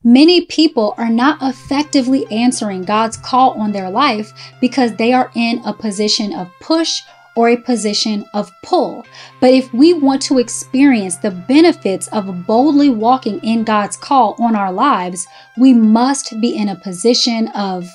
Many people are not effectively answering God's call on their life because they are in a position of push or a position of pull. But if we want to experience the benefits of boldly walking in God's call on our lives, we must be in a position of...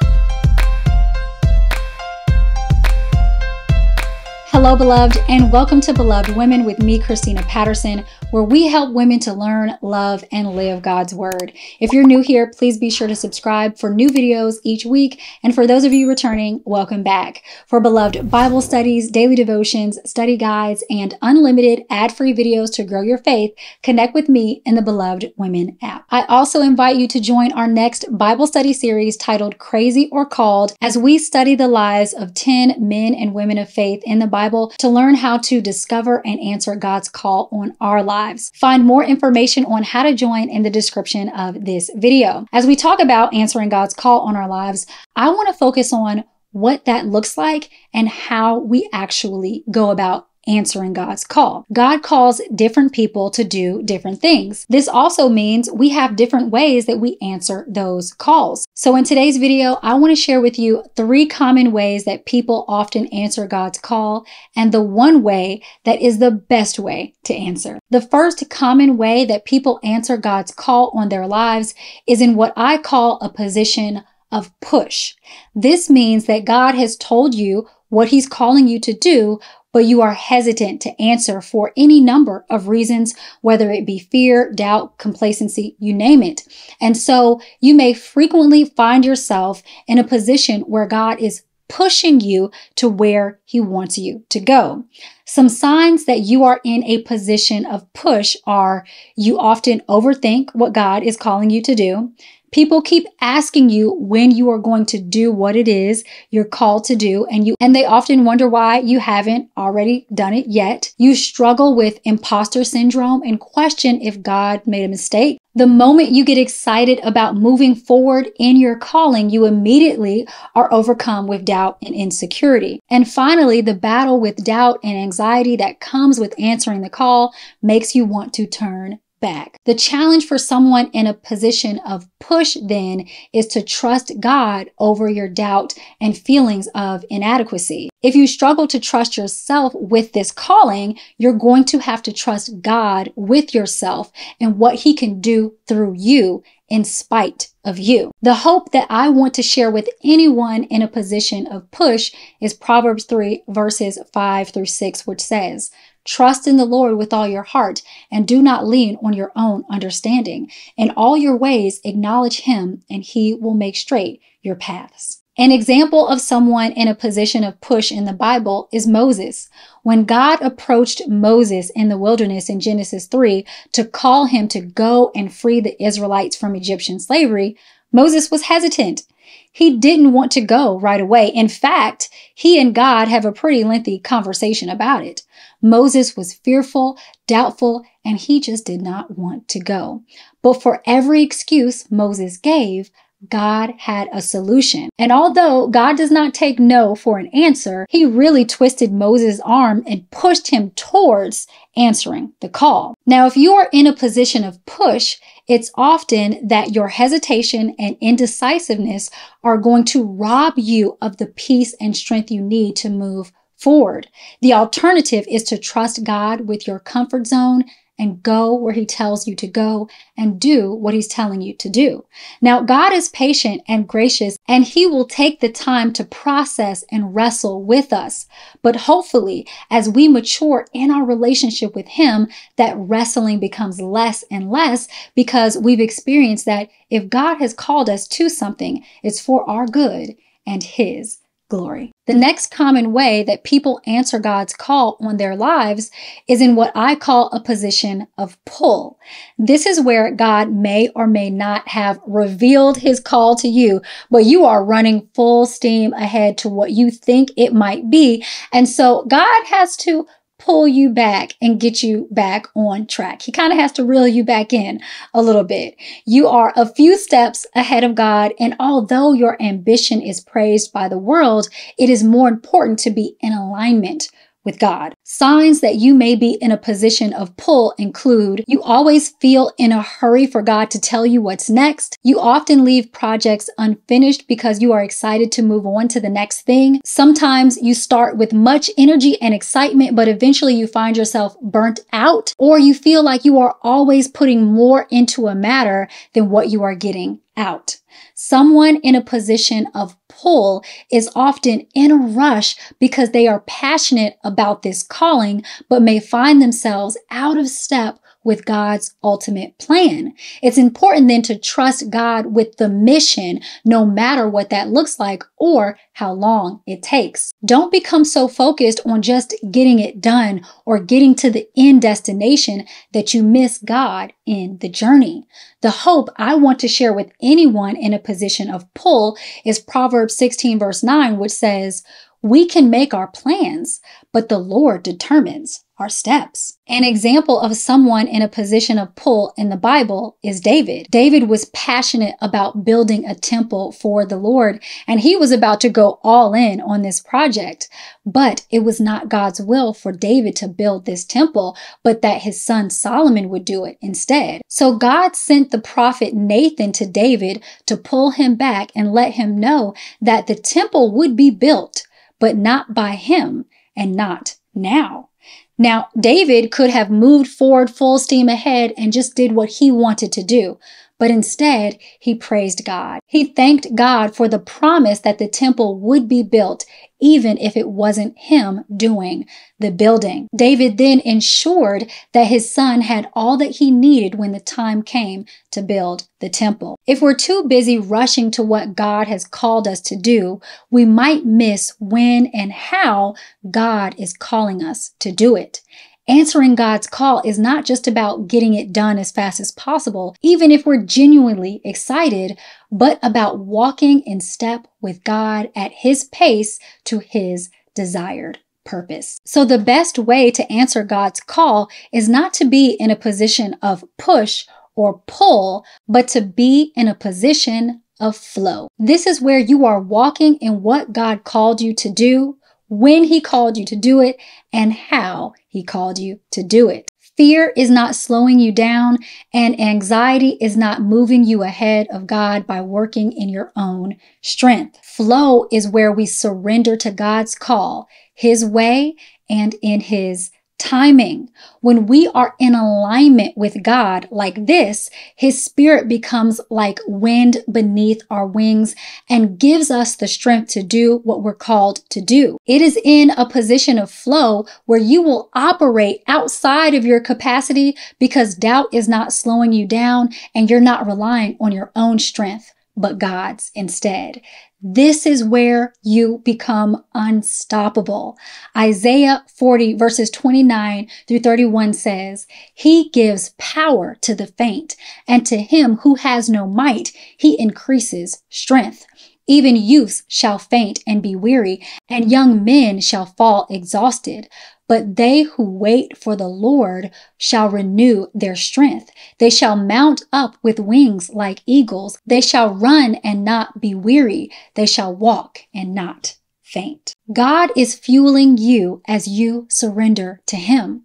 Hello, beloved, and welcome to Beloved Women with me, Christina Patterson, where we help women to learn, love, and live God's Word. If you're new here, please be sure to subscribe for new videos each week. And for those of you returning, welcome back. For Beloved Bible studies, daily devotions, study guides, and unlimited ad-free videos to grow your faith, connect with me in the Beloved Women app. I also invite you to join our next Bible study series titled Crazy or Called, as we study the lives of 10 men and women of faith in the Bible to learn how to discover and answer God's call on our lives. Find more information on how to join in the description of this video. As we talk about answering God's call on our lives, I want to focus on what that looks like and how we actually go about answering God's call. God calls different people to do different things. This also means we have different ways that we answer those calls. So in today's video, I want to share with you 3 common ways that people often answer God's call and the one way that is the best way to answer. The first common way that people answer God's call on their lives is in what I call a position of push. This means that God has told you what He's calling you to do, but you are hesitant to answer for any number of reasons, whether it be fear, doubt, complacency, you name it. And so you may frequently find yourself in a position where God is pushing you to where He wants you to go. Some signs that you are in a position of push are you often overthink what God is calling you to do. People keep asking you when you are going to do what it is you're called to do, and they often wonder why you haven't already done it yet. You struggle with imposter syndrome and question if God made a mistake. The moment you get excited about moving forward in your calling, you immediately are overcome with doubt and insecurity. And finally, the battle with doubt and anxiety that comes with answering the call makes you want to turn back. The challenge for someone in a position of push then is to trust God over your doubt and feelings of inadequacy. If you struggle to trust yourself with this calling, you're going to have to trust God with yourself and what He can do through you in spite of you. The hope that I want to share with anyone in a position of push is Proverbs 3 verses 5 through 6, which says, "Trust in the Lord with all your heart and do not lean on your own understanding. In all your ways acknowledge Him and He will make straight your paths." An example of someone in a position of push in the Bible is Moses. When God approached Moses in the wilderness in Genesis 3 to call him to go and free the Israelites from Egyptian slavery, Moses was hesitant. He didn't want to go right away. In fact, he and God have a pretty lengthy conversation about it. Moses was fearful, doubtful, and he just did not want to go. But for every excuse Moses gave, God had a solution. And although God does not take no for an answer, He really twisted Moses' arm and pushed him towards answering the call. Now, if you are in a position of push, it's often that your hesitation and indecisiveness are going to rob you of the peace and strength you need to move forward. The alternative is to trust God with your comfort zone and go where He tells you to go and do what He's telling you to do. Now, God is patient and gracious, and He will take the time to process and wrestle with us. But hopefully, as we mature in our relationship with Him, that wrestling becomes less and less because we've experienced that if God has called us to something, it's for our good and His glory. The next common way that people answer God's call on their lives is in what I call a position of pull. This is where God may or may not have revealed His call to you, but you are running full steam ahead to what you think it might be. And so God has to pull you back and get you back on track. He kind of has to reel you back in a little bit. You are a few steps ahead of God, and although your ambition is praised by the world, it is more important to be in alignment with God. Signs that you may be in a position of pull include: you always feel in a hurry for God to tell you what's next. You often leave projects unfinished because you are excited to move on to the next thing. Sometimes you start with much energy and excitement, but eventually you find yourself burnt out, or you feel like you are always putting more into a matter than what you are getting out. Someone in a position of pull is often in a rush because they are passionate about this calling, but may find themselves out of step with God's ultimate plan. It's important then to trust God with the mission, no matter what that looks like or how long it takes. Don't become so focused on just getting it done or getting to the end destination that you miss God in the journey. The hope I want to share with anyone in a position of pull is Proverbs 16 verse 9, which says, "We can make our plans, but the Lord determines our steps." An example of someone in a position of pull in the Bible is David. David was passionate about building a temple for the Lord, and he was about to go all in on this project. But it was not God's will for David to build this temple, but that his son Solomon would do it instead. So God sent the prophet Nathan to David to pull him back and let him know that the temple would be built, but not by him and not now. Now, David could have moved forward full steam ahead and just did what he wanted to do, but instead he praised God. He thanked God for the promise that the temple would be built, even if it wasn't him doing the building. David then ensured that his son had all that he needed when the time came to build the temple. If we're too busy rushing to what God has called us to do, we might miss when and how God is calling us to do it. Answering God's call is not just about getting it done as fast as possible, even if we're genuinely excited, but about walking in step with God at His pace to His desired purpose. So the best way to answer God's call is not to be in a position of push or pull, but to be in a position of flow. This is where you are walking in what God called you to do, when He called you to do it, and how He called you to do it. Fear is not slowing you down, and anxiety is not moving you ahead of God by working in your own strength. Flow is where we surrender to God's call, His way, and in His timing. When we are in alignment with God like this, His Spirit becomes like wind beneath our wings and gives us the strength to do what we're called to do. It is in a position of flow where you will operate outside of your capacity because doubt is not slowing you down and you're not relying on your own strength, but God's instead. This is where you become unstoppable. Isaiah 40 verses 29 through 31 says, "He gives power to the faint, and to him who has no might, He increases strength. Even youths shall faint and be weary, and young men shall fall exhausted. But they who wait for the Lord shall renew their strength. They shall mount up with wings like eagles. They shall run and not be weary. They shall walk and not faint." God is fueling you as you surrender to Him.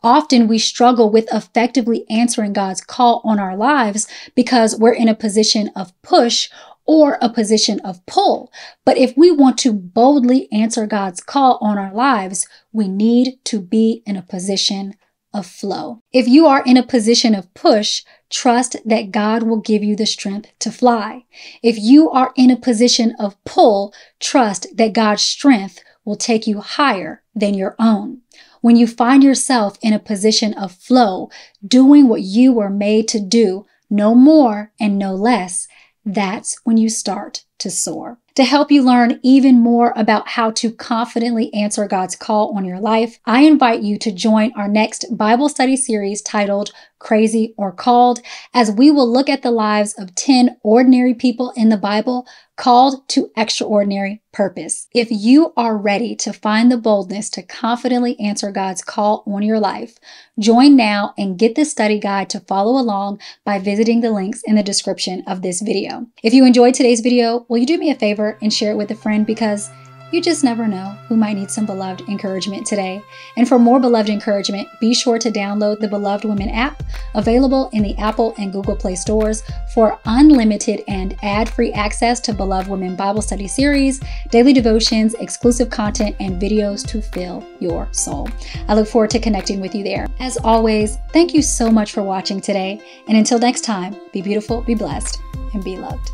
Often we struggle with effectively answering God's call on our lives because we're in a position of push or a position of pull. But if we want to boldly answer God's call on our lives, we need to be in a position of flow. If you are in a position of push, trust that God will give you the strength to fly. If you are in a position of pull, trust that God's strength will take you higher than your own. When you find yourself in a position of flow, doing what you were made to do, no more and no less, that's when you start to soar. To help you learn even more about how to confidently answer God's call on your life, I invite you to join our next Bible study series titled Crazy or Called, as we will look at the lives of 10 ordinary people in the Bible called to extraordinary purpose. If you are ready to find the boldness to confidently answer God's call on your life, join now and get the study guide to follow along by visiting the links in the description of this video. If you enjoyed today's video, will you do me a favor and share it with a friend, because You just never know who might need some beloved encouragement today. And for more beloved encouragement, be sure to download the Beloved Women app, available in the Apple and Google Play stores, for unlimited and ad-free access to Beloved Women Bible Study series, daily devotions, exclusive content, and videos to fill your soul. I look forward to connecting with you there. As always, thank you so much for watching today. And until next time, be beautiful, be blessed, and be loved.